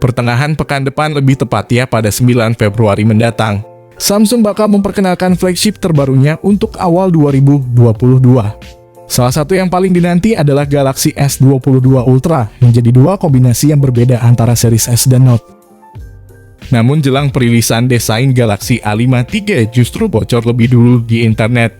pertengahan pekan depan, lebih tepatnya pada 9 Februari mendatang. Samsung bakal memperkenalkan flagship terbarunya untuk awal 2022. Salah satu yang paling dinanti adalah Galaxy S22 Ultra yang jadi dua kombinasi yang berbeda antara series S dan Note. Namun jelang perilisan desain Galaxy A5 III justru bocor lebih dulu di internet.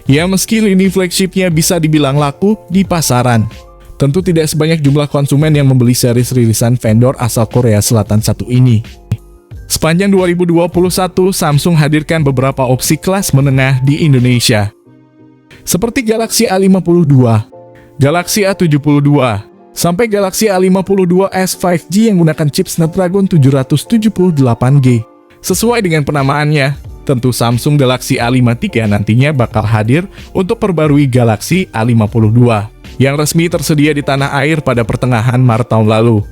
Ya, meski lini flagshipnya bisa dibilang laku di pasaran, tentu tidak sebanyak jumlah konsumen yang membeli series rilisan vendor asal Korea Selatan satu ini. Sepanjang 2021, Samsung hadirkan beberapa opsi kelas menengah di Indonesia, seperti Galaxy A52, Galaxy A72, sampai Galaxy A52s 5G yang menggunakan chip Snapdragon 778G. Sesuai dengan penamaannya, tentu Samsung Galaxy A5 III nantinya bakal hadir untuk perbarui Galaxy A52 yang resmi tersedia di tanah air pada pertengahan Maret tahun lalu.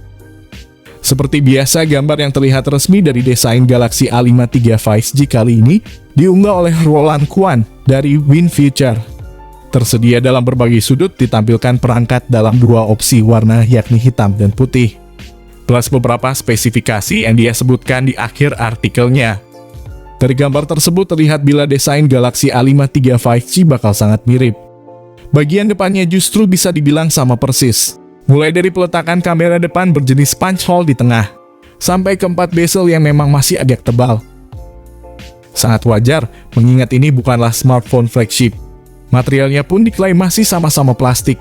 Seperti biasa, gambar yang terlihat resmi dari desain Galaxy A5 III 5G kali ini diunggah oleh Roland Quan dari WinFuture. Tersedia dalam berbagai sudut, ditampilkan perangkat dalam dua opsi warna yakni hitam dan putih, plus beberapa spesifikasi yang dia sebutkan di akhir artikelnya. Dari gambar tersebut terlihat bila desain Galaxy A5 III 5G bakal sangat mirip. Bagian depannya justru bisa dibilang sama persis. Mulai dari peletakan kamera depan berjenis punch hole di tengah, sampai ke 4 bezel yang memang masih agak tebal. Sangat wajar, mengingat ini bukanlah smartphone flagship. Materialnya pun diklaim masih sama-sama plastik.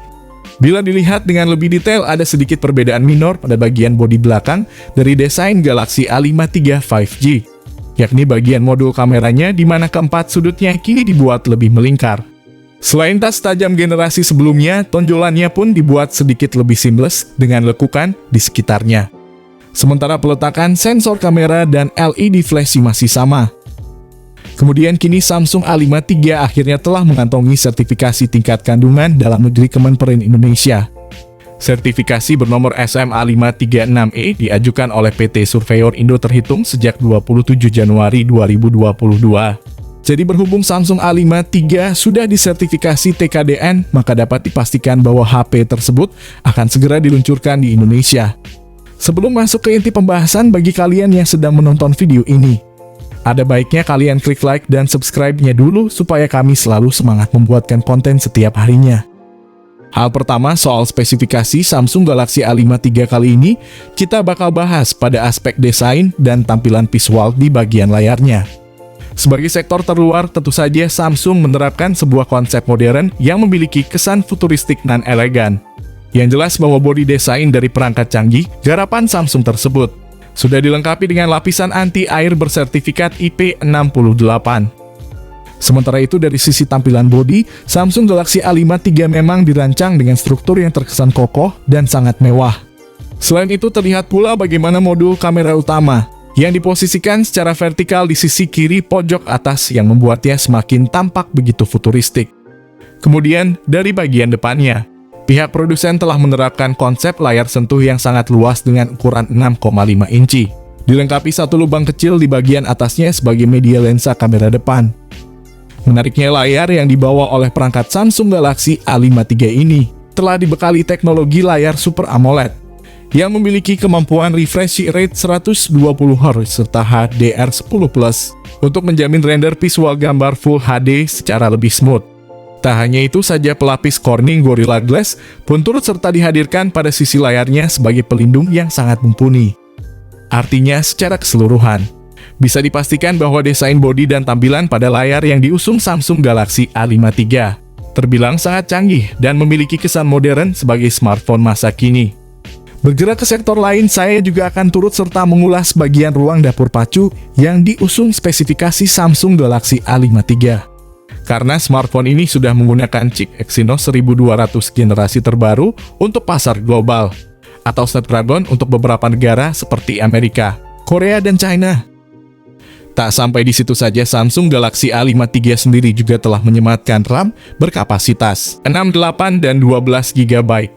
Bila dilihat dengan lebih detail, ada sedikit perbedaan minor pada bagian bodi belakang dari desain Galaxy A5 III 5G, yakni bagian modul kameranya di mana keempat sudutnya kini dibuat lebih melingkar. Selain tas tajam generasi sebelumnya, tonjolannya pun dibuat sedikit lebih seamless dengan lekukan di sekitarnya. Sementara peletakan sensor kamera dan LED flashing masih sama. Kemudian kini Samsung A5 III akhirnya telah mengantongi sertifikasi tingkat kandungan dalam negeri Kemenperin Indonesia. Sertifikasi bernomor SM-A536E diajukan oleh PT Surveyor Indo terhitung sejak 27 Januari 2022. Jadi berhubung Samsung A5 III sudah disertifikasi TKDN, maka dapat dipastikan bahwa HP tersebut akan segera diluncurkan di Indonesia. Sebelum masuk ke inti pembahasan, bagi kalian yang sedang menonton video ini, ada baiknya kalian klik like dan subscribe-nya dulu supaya kami selalu semangat membuatkan konten setiap harinya. Hal pertama soal spesifikasi Samsung Galaxy A5 III kali ini, kita bakal bahas pada aspek desain dan tampilan visual di bagian layarnya. Sebagai sektor terluar, tentu saja Samsung menerapkan sebuah konsep modern yang memiliki kesan futuristik dan elegan. Yang jelas bahwa bodi desain dari perangkat canggih garapan Samsung tersebut sudah dilengkapi dengan lapisan anti-air bersertifikat IP68. Sementara itu dari sisi tampilan bodi, Samsung Galaxy A5 III memang dirancang dengan struktur yang terkesan kokoh dan sangat mewah. Selain itu terlihat pula bagaimana modul kamera utama yang diposisikan secara vertikal di sisi kiri pojok atas yang membuatnya semakin tampak begitu futuristik. Kemudian, dari bagian depannya, pihak produsen telah menerapkan konsep layar sentuh yang sangat luas dengan ukuran 6,5 inci. Dilengkapi satu lubang kecil di bagian atasnya sebagai media lensa kamera depan. Menariknya, layar yang dibawa oleh perangkat Samsung Galaxy A5 III ini telah dibekali teknologi layar Super AMOLED yang memiliki kemampuan refresh rate 120 Hz serta HDR10+ untuk menjamin render visual gambar Full HD secara lebih smooth. Tak hanya itu saja, pelapis Corning Gorilla Glass pun turut serta dihadirkan pada sisi layarnya sebagai pelindung yang sangat mumpuni. Artinya, secara keseluruhan, bisa dipastikan bahwa desain bodi dan tampilan pada layar yang diusung Samsung Galaxy A5 III terbilang sangat canggih dan memiliki kesan modern sebagai smartphone masa kini. Bergerak ke sektor lain, saya juga akan turut serta mengulas bagian ruang dapur pacu yang diusung spesifikasi Samsung Galaxy A5 III. Karena smartphone ini sudah menggunakan chip Exynos 1200 generasi terbaru untuk pasar global, atau Snapdragon untuk beberapa negara seperti Amerika, Korea, dan China. Tak sampai di situ saja, Samsung Galaxy A5 III sendiri juga telah menyematkan RAM berkapasitas 68 dan 12 GB.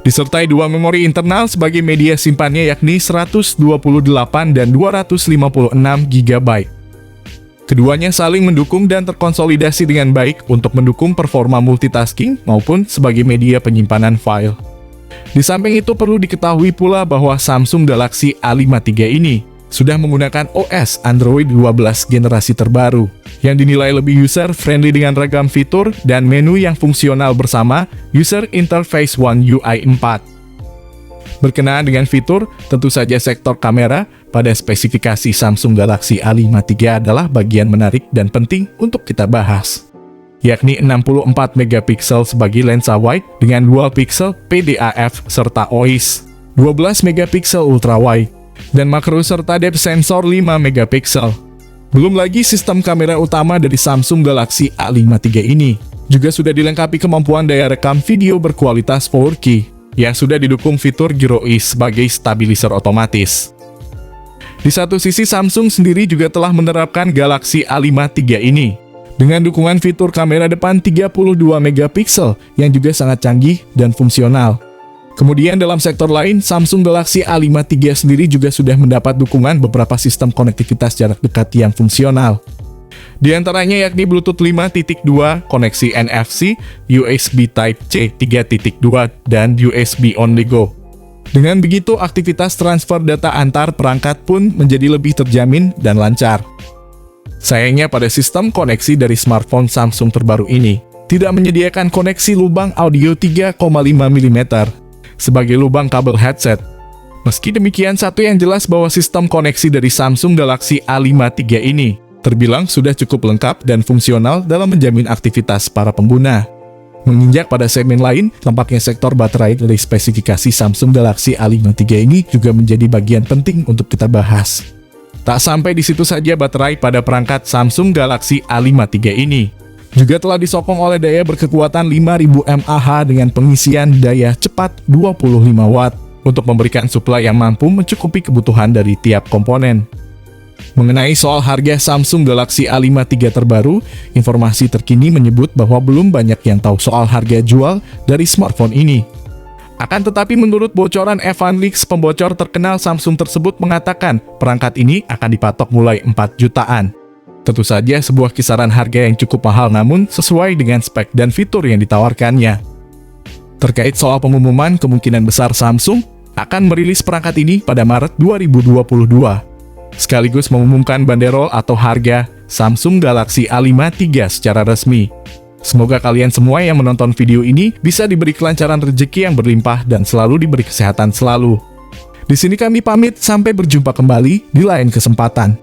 Disertai dua memori internal sebagai media simpannya yakni 128 dan 256 GB. Keduanya saling mendukung dan terkonsolidasi dengan baik untuk mendukung performa multitasking maupun sebagai media penyimpanan file. Di samping itu perlu diketahui pula bahwa Samsung Galaxy A53 ini sudah menggunakan OS Android 12 generasi terbaru yang dinilai lebih user-friendly dengan ragam fitur dan menu yang fungsional bersama User Interface One UI 4. Berkenaan dengan fitur, tentu saja sektor kamera pada spesifikasi Samsung Galaxy A53 adalah bagian menarik dan penting untuk kita bahas, yakni 64 megapiksel sebagai lensa wide dengan dual pixel PDAF serta OIS, 12 megapiksel ultra wide, dan makro serta depth sensor 5 megapiksel. Belum lagi sistem kamera utama dari Samsung Galaxy A53 ini juga sudah dilengkapi kemampuan daya rekam video berkualitas 4K yang sudah didukung fitur Gyro EYE sebagai stabilizer otomatis. Di satu sisi, Samsung sendiri juga telah menerapkan Galaxy A53 ini dengan dukungan fitur kamera depan 32 megapiksel yang juga sangat canggih dan fungsional. Kemudian dalam sektor lain, Samsung Galaxy A53 sendiri juga sudah mendapat dukungan beberapa sistem konektivitas jarak dekat yang fungsional. Di antaranya yakni Bluetooth 5.2, koneksi NFC, USB Type-C 3.2, dan USB On The Go. Dengan begitu, aktivitas transfer data antar perangkat pun menjadi lebih terjamin dan lancar. Sayangnya pada sistem koneksi dari smartphone Samsung terbaru ini tidak menyediakan koneksi lubang audio 3,5 mm sebagai lubang kabel headset. Meski demikian, satu yang jelas bahwa sistem koneksi dari Samsung Galaxy A53 ini terbilang sudah cukup lengkap dan fungsional dalam menjamin aktivitas para pengguna. Menginjak pada segmen lain, tampaknya sektor baterai dari spesifikasi Samsung Galaxy A53 ini juga menjadi bagian penting untuk kita bahas. Tak sampai di situ saja, baterai pada perangkat Samsung Galaxy A53 ini juga telah disokong oleh daya berkekuatan 5000 mAh dengan pengisian daya cepat 25 Watt untuk memberikan suplai yang mampu mencukupi kebutuhan dari tiap komponen. Mengenai soal harga Samsung Galaxy A53 terbaru, informasi terkini menyebut bahwa belum banyak yang tahu soal harga jual dari smartphone ini. Akan tetapi menurut bocoran Evan Leaks, pembocor terkenal Samsung tersebut mengatakan perangkat ini akan dipatok mulai 4 jutaan. Tentu saja sebuah kisaran harga yang cukup mahal namun sesuai dengan spek dan fitur yang ditawarkannya. Terkait soal pengumuman, kemungkinan besar Samsung akan merilis perangkat ini pada Maret 2022. Sekaligus mengumumkan banderol atau harga Samsung Galaxy A53 secara resmi. Semoga kalian semua yang menonton video ini bisa diberi kelancaran rezeki yang berlimpah dan selalu diberi kesehatan selalu. Di sini kami pamit, sampai berjumpa kembali di lain kesempatan.